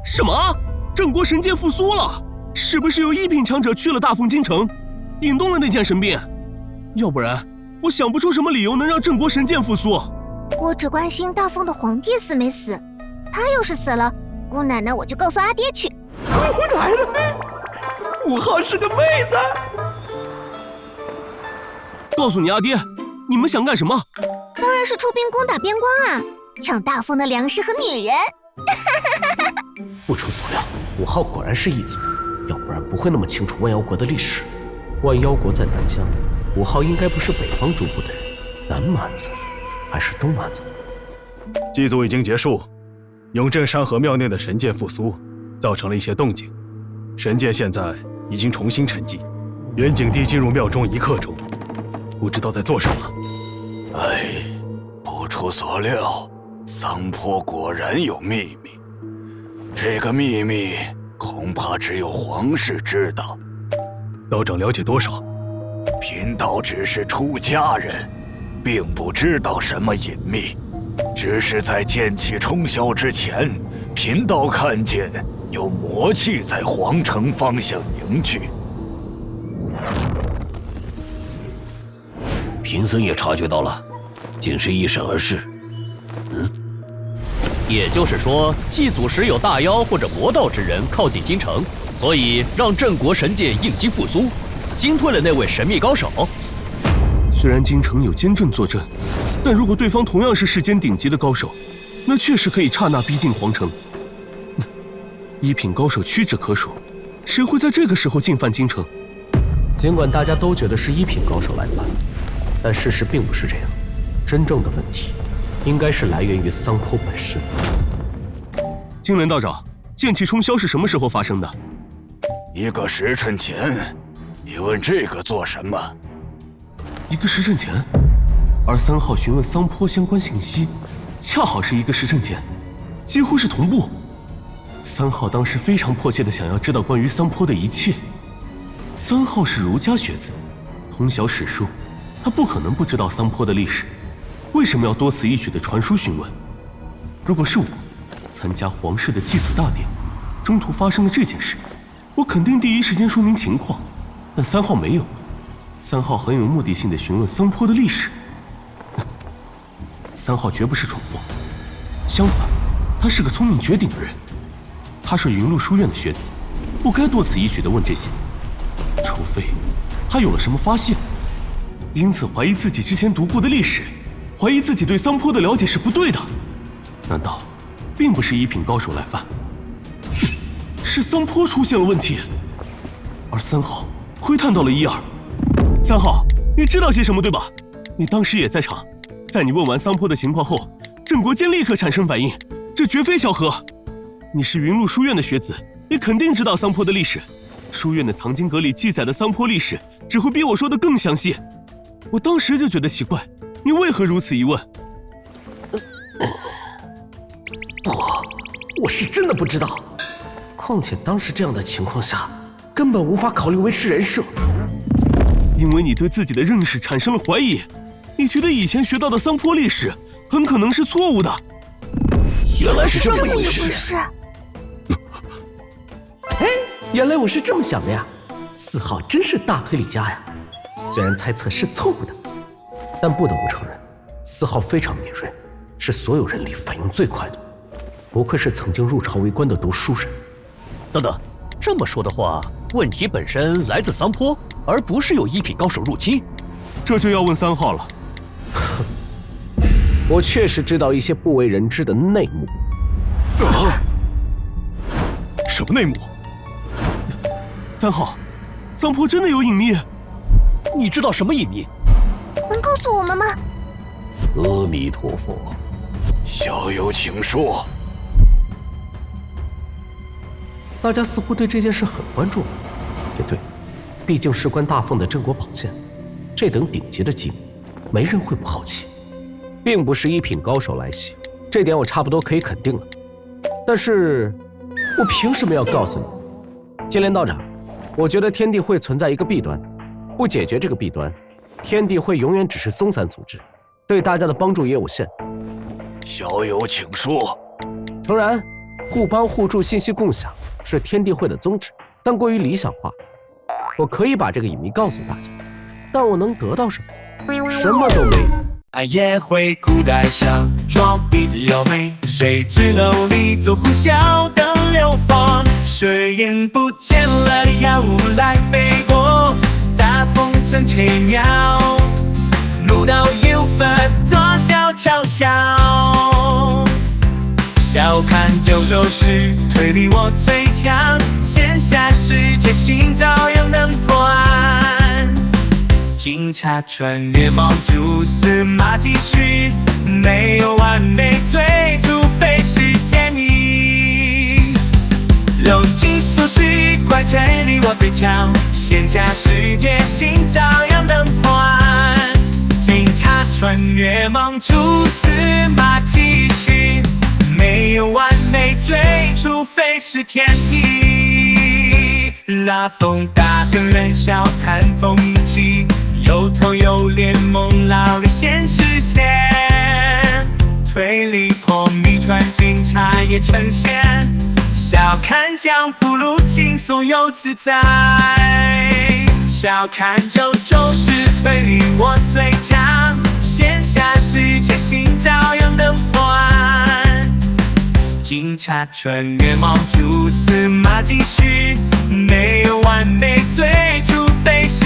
什么？郑国神剑复苏了？是不是有一品强者去了大凤京城，引动了那件神兵？要不然，我想不出什么理由能让郑国神剑复苏。我只关心大凤的皇帝死没死，他要是死了，姑奶奶我就告诉阿爹去。我来了，5号是个妹子。告诉你阿爹，你们想干什么？当然是出兵攻打边关啊，抢大凤的粮食和女人。不出所料，5号果然是异族，要不然不会那么清楚万妖国的历史。万妖国在南疆，5号应该不是北方诸部的人，南蛮子还是东蛮子？祭祖已经结束，永镇山河庙内的神剑复苏，造成了一些动静。神剑现在已经重新沉寂，元景帝进入庙中1刻钟，不知道在做什么。不出所料，桑坡果然有秘密。这个秘密恐怕只有皇室知道。道长了解多少？贫道只是出家人，并不知道什么隐秘。只是在剑气冲霄之前，贫道看见有魔气在皇城方向凝聚。贫僧也察觉到了，竟是一闪而逝。也就是说，祭祖时有大妖或者魔道之人靠近京城，所以让郑国神剑应激复苏，惊退了那位神秘高手。虽然京城有监阵坐镇，但如果对方同样是世间顶级的高手，那确实可以刹那逼近皇城。1品高手屈指可数，谁会在这个时候进犯京城？尽管大家都觉得是1品高手来犯，但事实并不是这样。真正的问题应该是来源于桑坡本身。金莲道长，剑气冲霄是什么时候发生的？1个时辰前。你问这个做什么？1个时辰前，而3号询问桑坡相关信息，恰好是1个时辰前，几乎是同步。3号当时非常迫切地想要知道关于桑坡的一切。3号是儒家学子，通晓史书，他不可能不知道桑坡的历史，为什么要多此一举地传书询问？如果是我参加皇室的祭祖大典，中途发生了这件事，我肯定第一时间说明情况。但3号没有，3号很有目的性地询问桑坡的历史。3号绝不是蠢货，相反，他是个聪明绝顶的人。他是云麓书院的学子，不该多此一举地问这些，除非他有了什么发现，因此怀疑自己之前读过的历史，怀疑自己对桑坡的了解是不对的。难道并不是1品高手来犯，是桑坡出现了问题？而3号窥探到了1、2。3号，你知道些什么对吧？你当时也在场，在你问完桑坡的情况后，郑国坚立刻产生反应，这绝非巧合。你是云麓书院的学子，你肯定知道桑坡的历史。书院的藏经阁里记载的桑坡历史，只会比我说的更详细。我当时就觉得奇怪，你为何如此一问？不，我是真的不知道。况且当时这样的情况下，根本无法考虑维持人设。因为你对自己的认识产生了怀疑，你觉得以前学到的桑坡历史很可能是错误的。原来是这么一回事。原来我是这么想的呀！4号真是大推理家呀！虽然猜测是错误的，但不得不承认，4号非常敏锐，是所有人里反应最快的。不愧是曾经入朝为官的读书人。等等，这么说的话，问题本身来自桑坡，而不是有1品高手入侵。这就要问3号了。我确实知道一些不为人知的内幕。什么内幕？3号，桑坡真的有隐秘？你知道什么隐秘？能告诉我们吗？阿弥陀佛。小友请说。大家似乎对这件事很关注。也对，毕竟事关大凤的镇国宝剑，这等顶级的机密，没人会不好奇。并不是1品高手来袭，这点我差不多可以肯定了。但是，我凭什么要告诉你？金莲道长，我觉得天地会存在一个弊端，不解决这个弊端，天地会永远只是松散组织，对大家的帮助也有限。小友请说。诚然，互帮互助、信息共享是天地会的宗旨，但过于理想化。我可以把这个隐秘告诉大家，但我能得到什么？什么都没有。爱也会古代上装逼的妖媚，谁知楼里做呼啸的流放，水眼不见了药物来背锅，大风筝切鸟，路到有分多少嘲笑，笑看九州市推理我最强，线下世界心照样能破案，警察穿越猫蛛丝马迹寻，没有完美罪，除非是天意。龙金所需，怪推理我最强，线下世界心照样能破案。警察穿越猫蛛丝马迹寻，没有完美罪，除非是天意。拉风大跟人笑谈风起，有头有脸梦老的现实线，推理破谜团警察也呈现，笑看江湖路轻松又自在，笑看九州市推理我最强，线下世界心照样能破案。警察穿越猫蛛丝马迹寻，没有完美罪，除非是